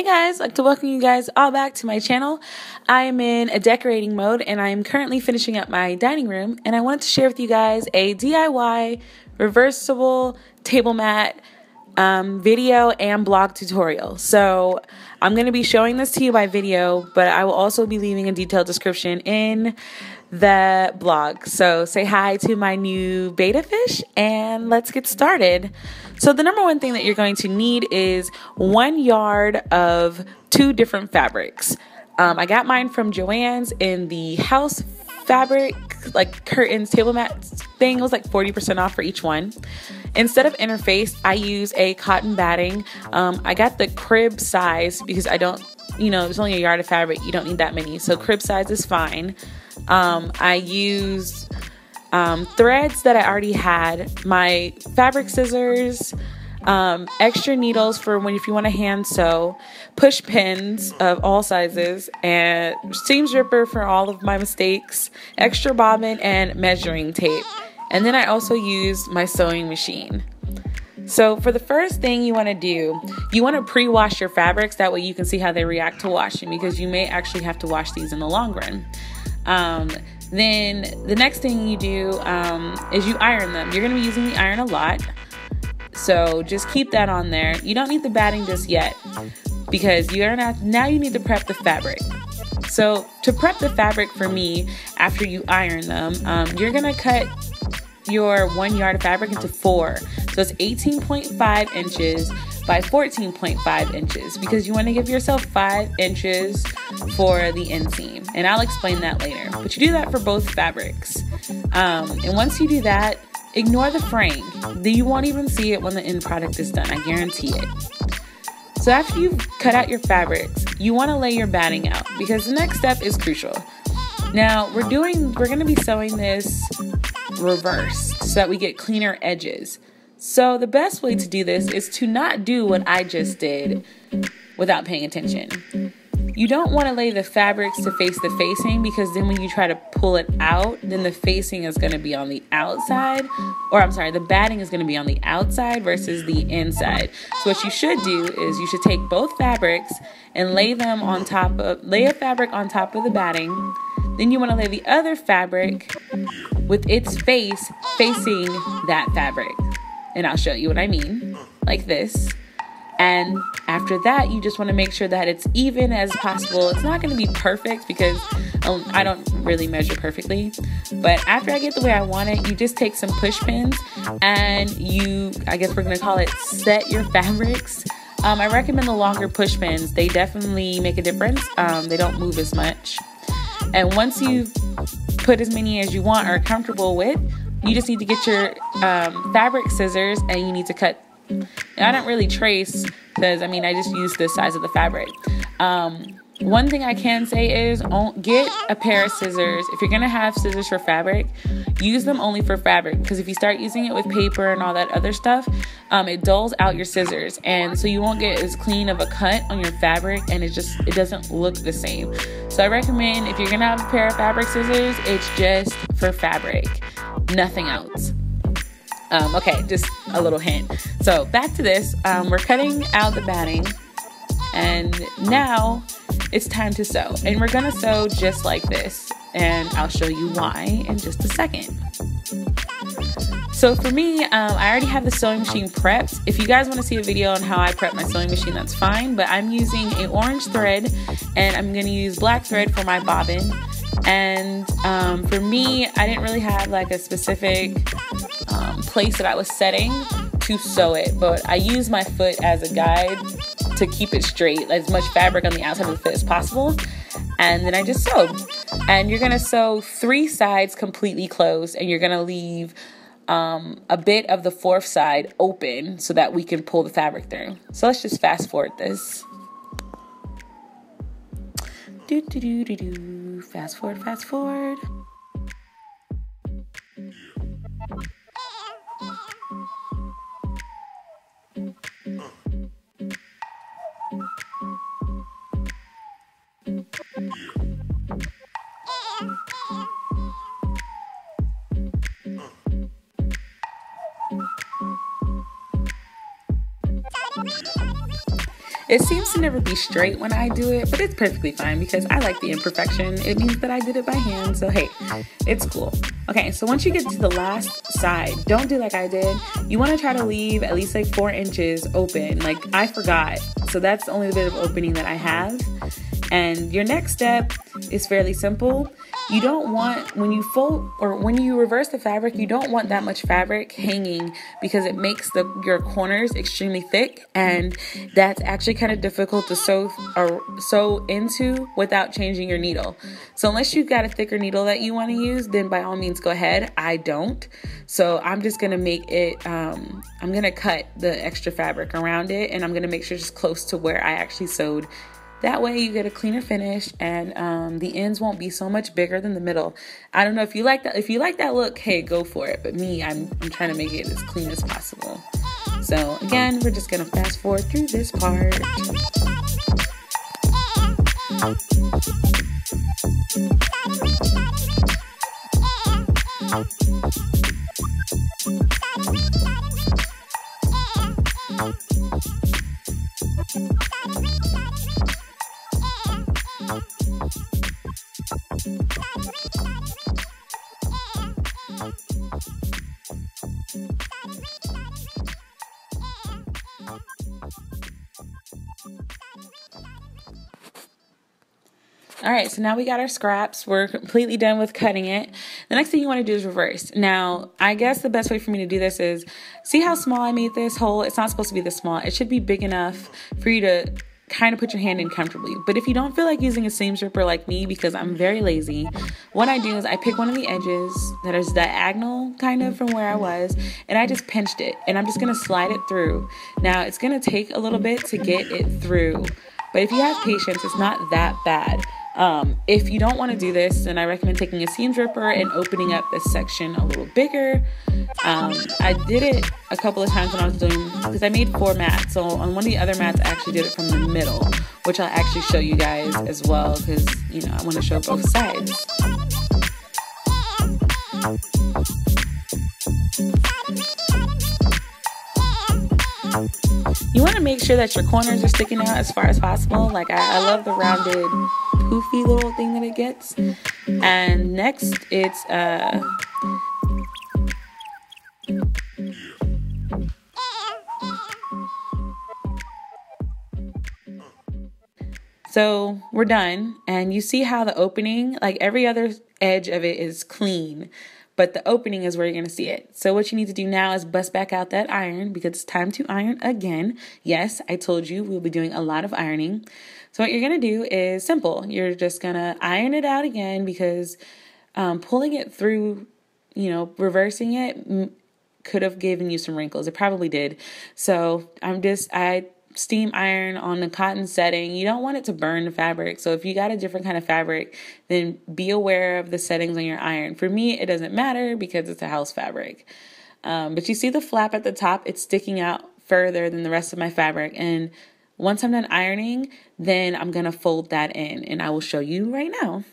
Hey guys, I'd like to welcome you guys all back to my channel. I am in a decorating mode and I am currently finishing up my dining room, and I wanted to share with you guys a DIY reversible table mat video and blog tutorial. So I'm going to be showing this to you by video, but I will also be leaving a detailed description in the blog. So say hi to my new beta fish and let's get started. So the number one thing that you're going to need is 1 yard of 2 different fabrics. I got mine from Joann's in the house fabric, like curtains, table mats thing. It was like 40% off for each one. Instead of interface, I use a cotton batting. I got the crib size because I don't, there's only 1 yard of fabric. You don't need that many. So crib size is fine. I use threads that I already had, my fabric scissors, extra needles for if you want to hand sew, push pins of all sizes, and seam ripper for all of my mistakes, extra bobbin, and measuring tape. And then I also use my sewing machine. So for the first thing you want to do, you want to pre-wash your fabrics. That way you can see how they react to washing, because you may actually have to wash these in the long run. Then the next thing you do is you iron them. You're going to be using the iron a lot, so just keep that on there. You don't need the batting just yet, because now you need to prep the fabric. So to prep the fabric for me, after you iron them, you're going to cut your 1 yard of fabric into 4. So it's 18.5 inches by 14.5 inches, because you want to give yourself 5 inches for the inseam, and I'll explain that later. But you do that for both fabrics, and once you do that, ignore the fraying. You won't even see it when the end product is done, I guarantee it. So after you've cut out your fabrics, you want to lay your batting out, because the next step is crucial. Now we're going to be sewing this reversed so that we get cleaner edges. So the best way to do this is to not do what I just did without paying attention. You don't want to lay the fabrics to face the facing, because then when you try to pull it out, then the facing is going to be on the outside, the batting is going to be on the outside versus the inside. So what you should do is you should take both fabrics and lay a fabric on top of the batting. Then you want to lay the other fabric with its face facing that fabric. And I'll show you what I mean, like this. And after that, you just want to make sure that it's even as possible. It's not going to be perfect, because I don't really measure perfectly. But after I get the way I want it, you just take some push pins and I guess we're going to call it set your fabrics. I recommend the longer push pins. They definitely make a difference. They don't move as much. And once you've put as many as you want or are comfortable with, you just need to get your fabric scissors and you need to cut. And I don't really trace, because I just use the size of the fabric. One thing I can say is get a pair of scissors. If you're going to have scissors for fabric, use them only for fabric, because if you start using it with paper and all that other stuff, it dulls out your scissors, and so you won't get as clean of a cut on your fabric, and it doesn't look the same. So I recommend, if you're going to have a pair of fabric scissors, it's just for fabric, nothing else. Okay, just a little hint. So back to this, we're cutting out the batting, and now it's time to sew. And we're gonna sew just like this, and I'll show you why in just a second. So for me, I already have the sewing machine prepped. If you guys want to see a video on how I prep my sewing machine, that's fine, but I'm using an orange thread, and I'm gonna use black thread for my bobbin. And for me, I didn't really have like a specific place that I was setting to sew it, but I use my foot as a guide to keep it straight, as much fabric on the outside of the foot as possible. And then I just sewed. And you're going to sew 3 sides completely closed, and you're going to leave a bit of the 4th side open so that we can pull the fabric through. So let's just fast forward this. Fast forward. It seems to never be straight when I do it, but it's perfectly fine because I like the imperfection. It means that I did it by hand, so hey, it's cool. Okay, so once you get to the last side, don't do like I did. You want to try to leave at least like 4 inches open. Like I forgot, so that's the only bit of opening that I have. And your next step is fairly simple. You don't want, when you fold or when you reverse the fabric, you don't want that much fabric hanging because it makes your corners extremely thick, and that's actually kind of difficult to sew into without changing your needle. So unless you've got a thicker needle that you want to use, then by all means go ahead. I don't. So I'm just going to make it, I'm going to cut the extra fabric around it, and I'm going to make sure it's close to where I actually sewed. That way you get a cleaner finish, and the ends won't be so much bigger than the middle. I don't know if you like that. If you like that look, hey, go for it. But me, I'm trying to make it as clean as possible. So again, we're just gonna fast forward through this part. All right, so now we got our scraps. We're completely done with cutting it. The next thing you want to do is reverse. Now, I guess the best way for me to do this is, see how small I made this hole? It's not supposed to be this small. It should be big enough for you to kind of put your hand in comfortably. But if you don't feel like using a seam stripper like me, because I'm very lazy, what I do is I pick one of the edges that is diagonal kind of from where I was, and I just pinched it, and I'm just going to slide it through. Now, it's going to take a little bit to get it through, but if you have patience, it's not that bad. If you don't want to do this, then I recommend taking a seam stripper and opening up this section a little bigger. I did it a couple of times when I was doing, because I made 4 mats. So on one of the other mats, I actually did it from the middle, which I'll actually show you guys as well, because, you know, I want to show both sides. You want to make sure that your corners are sticking out as far as possible. Like I love the rounded, poofy little thing that it gets. And next, it's so we're done, and you see how the opening, like every other edge of it is clean, but the opening is where you're going to see it. So what you need to do now is bust back out that iron, because it's time to iron again. Yes, I told you we'll be doing a lot of ironing. So what you're going to do is simple. You're just going to iron it out again, because pulling it through, you know, reversing it could have given you some wrinkles. It probably did. So I steam iron on the cotton setting. You don't want it to burn the fabric. So if you got a different kind of fabric, then be aware of the settings on your iron. For me, it doesn't matter because it's a house fabric. But you see the flap at the top, it's sticking out further than the rest of my fabric. And once I'm done ironing, then I'm going to fold that in, and I will show you right now.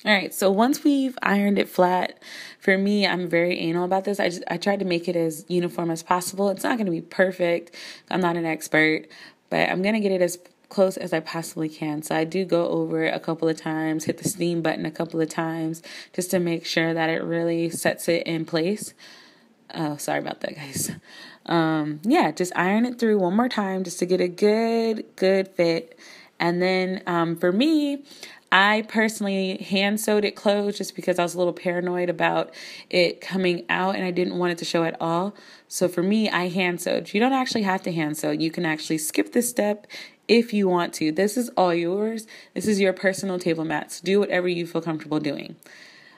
All right, so once we've ironed it flat, for me, I'm very anal about this. I tried to make it as uniform as possible. It's not going to be perfect. I'm not an expert, but I'm going to get it as close as I possibly can. So I do go over it a couple of times, hit the steam button a couple of times, just to make sure that it really sets it in place. Oh, sorry about that, guys. Yeah, just iron it through one more time just to get a good fit. And then for me, I personally hand sewed it closed just because I was a little paranoid about it coming out and I didn't want it to show at all. So for me, I hand sewed. You don't actually have to hand sew. You can actually skip this step if you want to. This is all yours. This is your personal table mats. Do whatever you feel comfortable doing.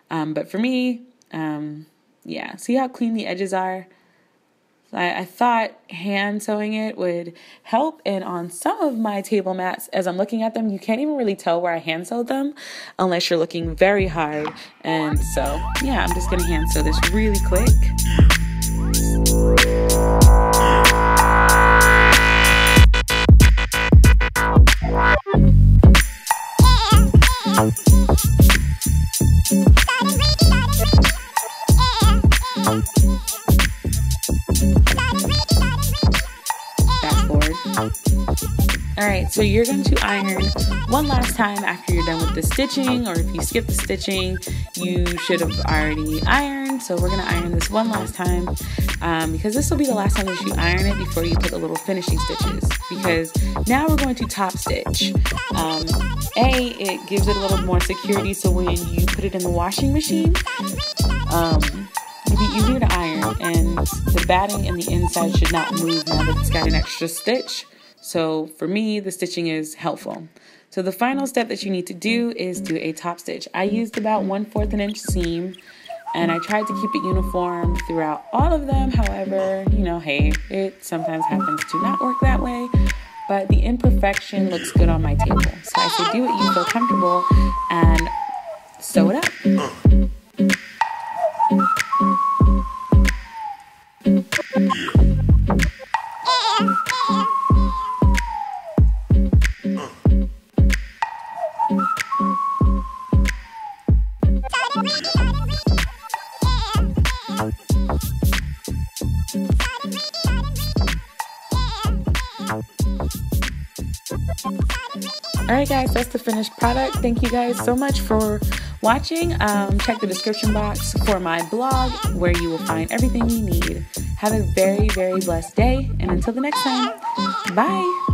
But for me, yeah, see how clean the edges are? I thought hand sewing it would help, and on some of my table mats, as I'm looking at them, you can't even really tell where I hand sewed them unless you're looking very hard. And so, yeah, I'm just going to hand sew this really quick. Alright, so you're going to iron one last time after you're done with the stitching, or if you skip the stitching, you should have already ironed. So we're going to iron this one last time because this will be the last time that you iron it before you put the little finishing stitches, because now we're going to top stitch. It gives it a little more security, so when you put it in the washing machine, it'll be easier to iron, and the batting and the inside should not move now that it's got an extra stitch. So for me, the stitching is helpful. So the final step that you need to do is do a top stitch. I used about 1/4 inch seam, and I tried to keep it uniform throughout all of them. However, you know, hey, it sometimes happens to not work that way, but the imperfection looks good on my table. So I say do what you feel comfortable and sew it up. Alright guys, that's the finished product. Thank you guys so much for watching. Check the description box for my blog where you will find everything you need. Have a very, very blessed day, and until the next time, bye!